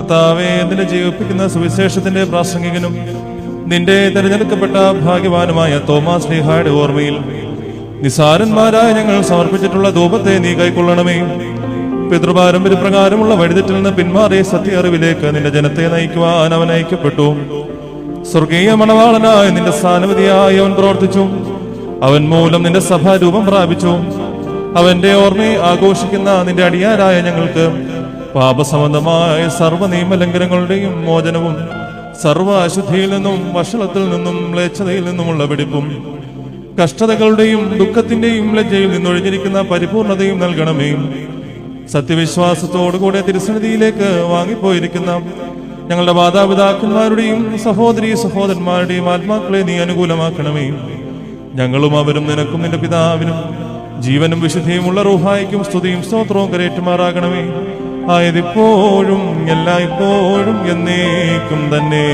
കർത്താവേ, നിന്നെ ജീവിപ്പിക്കുന്ന സുവിശേഷത്തിന്റെ പ്രാസംഗികനും നിന്റെ തിരഞ്ഞെടുക്കപ്പെട്ട ഭാഗ്യവാനുമായ തോമാസ് ശ്ലീഹായുടെ ഓർമ്മയിൽ നിസാരന്മാരായ ഞങ്ങൾ സമർപ്പിച്ചിട്ടുള്ള ധൂപത്തെ നീ കൈക്കൊള്ളണമേ. പിതൃപാരമ്പര്യപ്രകാരമുള്ള വഴിതെറ്റിൽ നിന്ന് പിന്മാറിയ സത്യ അറിവിലേക്ക് നിന്റെ ജനത്തെ നയിക്കുവാൻ അവൻ അയക്കപ്പെട്ടു. സ്വർഗീയ മണവാളനായ നിന്റെ സ്ഥാനപതിയായി അവൻ പ്രവർത്തിച്ചു. അവൻ മൂലം നിന്റെ സഭ രൂപം പ്രാപിച്ചു. അവന്റെ ഓർമ്മയെ ആഘോഷിക്കുന്ന നിന്റെ അടിയാരായ ഞങ്ങൾക്ക് പാപസംബന്ധമായ സർവ്വ നിയമലംഘനങ്ങളുടെയും മോചനവും സർവ്വ അശുദ്ധിയിൽ നിന്നും വഷളത്തിൽ നിന്നും മ്ലേച്ഛതയിൽ നിന്നുമുള്ള വെടിപ്പും കഷ്ടതകളുടെയും ദുഃഖത്തിന്റെയും ലജ്ജയിൽ നിന്നൊഴിഞ്ഞിരിക്കുന്ന പരിപൂർണതയും നൽകണമേ. സത്യവിശ്വാസത്തോടുകൂടെ തിരുസന്നിധിയിലേക്ക് വാങ്ങിപ്പോയിരിക്കുന്ന ഞങ്ങളുടെ മാതാപിതാക്കന്മാരുടെയും സഹോദരീ സഹോദരന്മാരുടെയും ആത്മാക്കളെ നീ അനുകൂലമാക്കണമേ. ഞങ്ങളും അവരും നിനക്കും നിന്റെ പിതാവിനും ജീവനും വിശുദ്ധിയുമുള്ള റൂഹായിക്കും സ്തുതിയും സ്തോത്രവും കരേറ്റുമാറാകണമേ. ആയതിപ്പോഴും എല്ലായ്പ്പോഴും എന്നേക്കും തന്നെ.